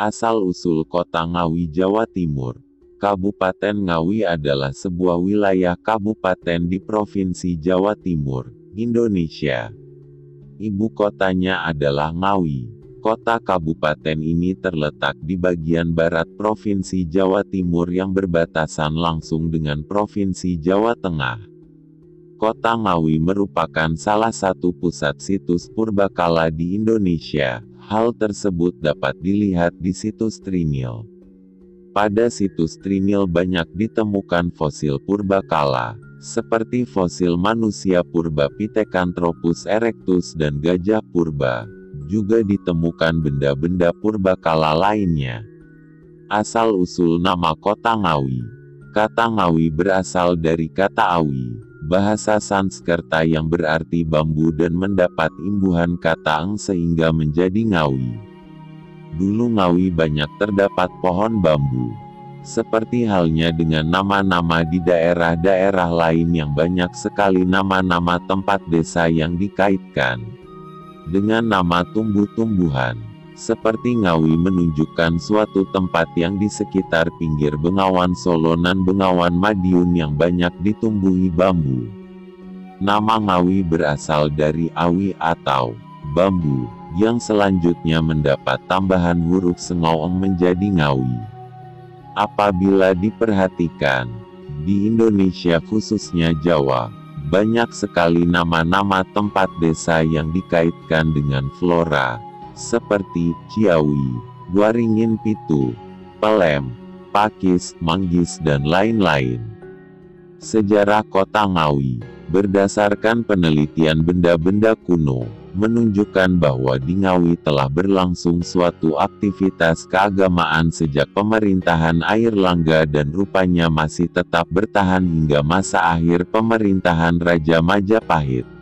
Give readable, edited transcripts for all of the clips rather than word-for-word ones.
Asal-usul Kota Ngawi, Jawa Timur. Kabupaten Ngawi adalah sebuah wilayah kabupaten di Provinsi Jawa Timur, Indonesia. Ibu kotanya adalah Ngawi. Kota kabupaten ini terletak di bagian barat Provinsi Jawa Timur yang berbatasan langsung dengan Provinsi Jawa Tengah. Kota Ngawi merupakan salah satu pusat situs purbakala di Indonesia. Hal tersebut dapat dilihat di situs Trinil. Pada situs Trinil banyak ditemukan fosil purbakala, seperti fosil manusia purba Pithecanthropus erectus dan gajah purba. Juga ditemukan benda-benda purbakala lainnya. Asal-usul nama Kota Ngawi. Kata Ngawi berasal dari kata Awi, bahasa Sanskerta yang berarti bambu dan mendapat imbuhan kata Eng sehingga menjadi Ngawi. Dulu Ngawi banyak terdapat pohon bambu. Seperti halnya dengan nama-nama di daerah-daerah lain yang banyak sekali nama-nama tempat desa yang dikaitkan dengan nama tumbuh-tumbuhan. Seperti Ngawi menunjukkan suatu tempat yang di sekitar pinggir Bengawan Solonan Bengawan Madiun yang banyak ditumbuhi bambu. Nama Ngawi berasal dari awi atau bambu, yang selanjutnya mendapat tambahan huruf sengoong menjadi Ngawi. Apabila diperhatikan, di Indonesia khususnya Jawa, banyak sekali nama-nama tempat desa yang dikaitkan dengan flora, seperti Ciawi, Waringin Pitu, Pelem, Pakis, Manggis dan lain-lain. Sejarah Kota Ngawi, berdasarkan penelitian benda-benda kuno, menunjukkan bahwa di Ngawi telah berlangsung suatu aktivitas keagamaan sejak pemerintahan Airlangga dan rupanya masih tetap bertahan hingga masa akhir pemerintahan Raja Majapahit.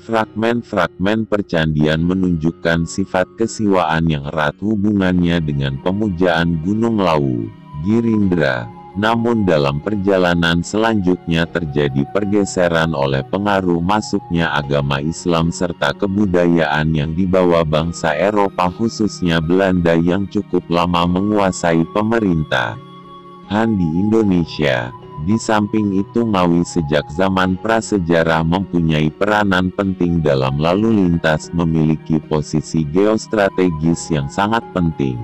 Fragmen-fragmen percandian menunjukkan sifat kesiwaan yang erat hubungannya dengan pemujaan Gunung Lawu, Girindra. Namun dalam perjalanan selanjutnya terjadi pergeseran oleh pengaruh masuknya agama Islam serta kebudayaan yang dibawa bangsa Eropa khususnya Belanda yang cukup lama menguasai pemerintahan di Indonesia. Di samping itu Ngawi sejak zaman prasejarah mempunyai peranan penting dalam lalu lintas, memiliki posisi geostrategis yang sangat penting.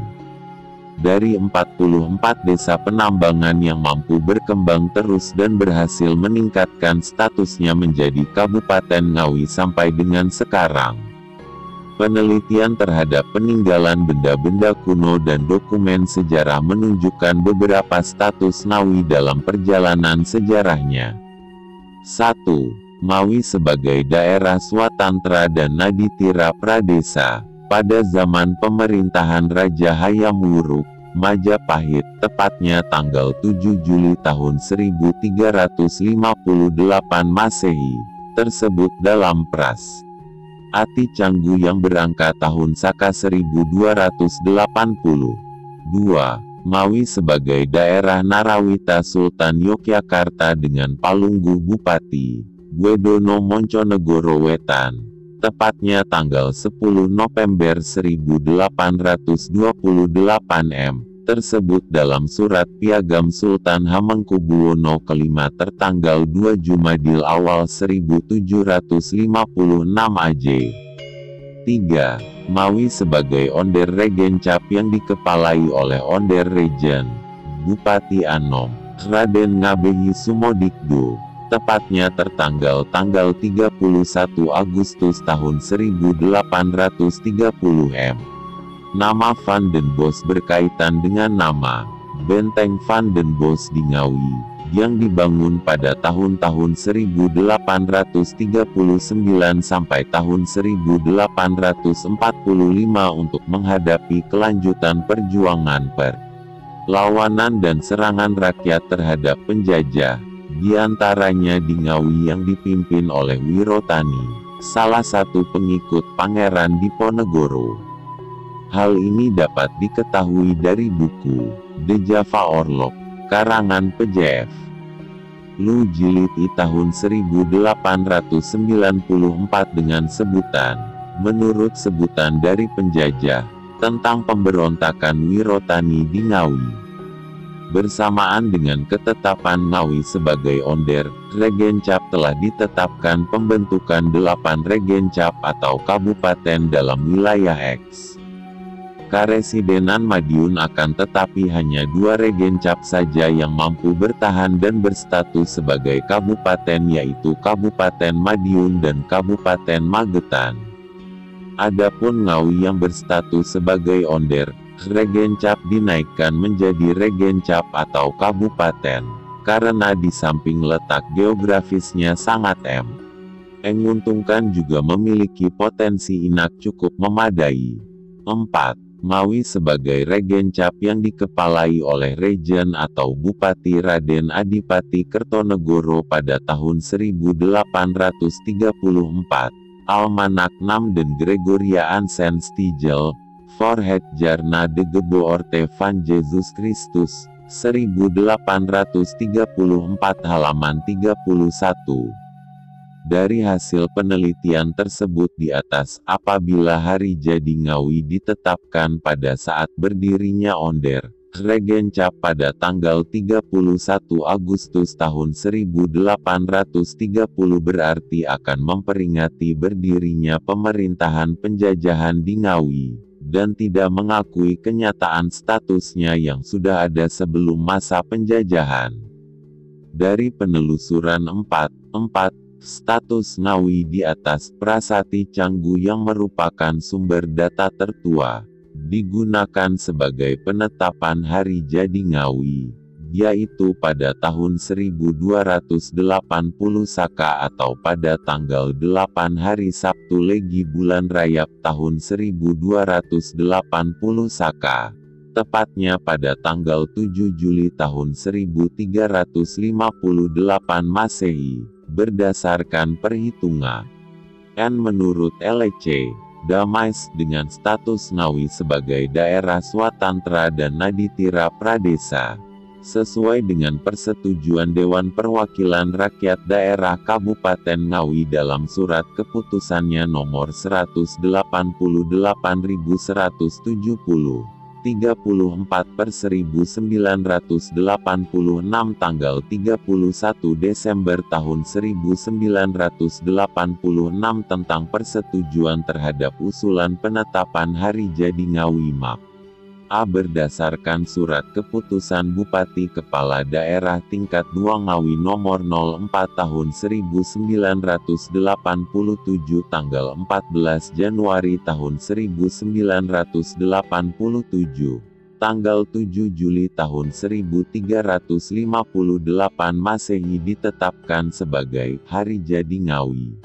Dari 44 desa penambangan yang mampu berkembang terus dan berhasil meningkatkan statusnya menjadi Kabupaten Ngawi sampai dengan sekarang. Penelitian terhadap peninggalan benda-benda kuno dan dokumen sejarah menunjukkan beberapa status Ngawi dalam perjalanan sejarahnya. 1. Ngawi sebagai daerah Swatantra dan Naditira Pradesa. Pada zaman pemerintahan Raja Hayam Wuruk, Majapahit, tepatnya tanggal 7 Juli tahun 1358 Masehi, tersebut dalam Pras Ati Canggu yang berangka tahun Saka 1280. 2. Ngawi sebagai daerah Narawita Sultan Yogyakarta dengan Palungguh Bupati Gwedono Monconegoro Wetan, tepatnya tanggal 10 November 1828 M, tersebut dalam surat piagam Sultan Hamengkubuwono kelima tertanggal 2 Jumadil awal 1756 AJ. 3. Ngawi sebagai Onder Regencap yang dikepalai oleh Onder Regen, Bupati Anom, Raden Ngabehi Sumodikdo, tepatnya tertanggal tanggal 31 Agustus tahun 1830 M. Nama Van den Bosch berkaitan dengan nama Benteng Van den Bosch di Ngawi, yang dibangun pada tahun-tahun 1839 sampai tahun 1845 untuk menghadapi kelanjutan perjuangan perlawanan dan serangan rakyat terhadap penjajah, di antaranya di Ngawi yang dipimpin oleh Wirotani, salah satu pengikut Pangeran Diponegoro. Hal ini dapat diketahui dari buku The Java Orlog, karangan PJF Lu Jilid I tahun 1894 dengan sebutan, menurut sebutan dari penjajah, tentang pemberontakan Wirotani di Ngawi. Bersamaan dengan ketetapan Ngawi sebagai Onder, Regencap telah ditetapkan pembentukan 8 Regencap atau kabupaten dalam wilayah X. Karesidenan Madiun akan tetapi hanya 2 Regencap saja yang mampu bertahan dan berstatus sebagai kabupaten, yaitu Kabupaten Madiun dan Kabupaten Magetan. Adapun Ngawi yang berstatus sebagai Onder, Regencap dinaikkan menjadi Regencap atau kabupaten, karena di samping letak geografisnya sangat menguntungkan juga memiliki potensi inak cukup memadai. 4. Ngawi sebagai Regencap yang dikepalai oleh Rejen atau Bupati Raden Adipati Kertonegoro pada tahun 1834. Almanak 6 dan Gregoriaan Senstigel, Voorhet Jarna de Geboorte van Jezus Christus, 1834 halaman 31. Dari hasil penelitian tersebut di atas, apabila hari jadi Ngawi ditetapkan pada saat berdirinya Onder, Regencap pada tanggal 31 Agustus tahun 1830 berarti akan memperingati berdirinya pemerintahan penjajahan di Ngawi, dan tidak mengakui kenyataan statusnya yang sudah ada sebelum masa penjajahan. Dari penelusuran 4. Status Ngawi di atas, Prasasti Canggu yang merupakan sumber data tertua, digunakan sebagai penetapan hari jadi Ngawi, yaitu pada tahun 1280 Saka atau pada tanggal 8 hari Sabtu Legi bulan Rayap tahun 1280 Saka, tepatnya pada tanggal 7 Juli tahun 1358 Masehi. Berdasarkan perhitungan menurut LEC, Damais dengan status Ngawi sebagai daerah swatantra dan Naditira Pradesa, sesuai dengan persetujuan Dewan Perwakilan Rakyat Daerah Kabupaten Ngawi dalam surat keputusannya nomor 188.170. 34/1986 tanggal 31 Desember tahun 1986 tentang persetujuan terhadap usulan penetapan hari jadi Ngawi MAP. Berdasarkan surat keputusan Bupati Kepala Daerah Tingkat 2 Ngawi nomor 04 tahun 1987 tanggal 14 Januari tahun 1987, tanggal 7 Juli tahun 1358 Masehi ditetapkan sebagai hari jadi Ngawi.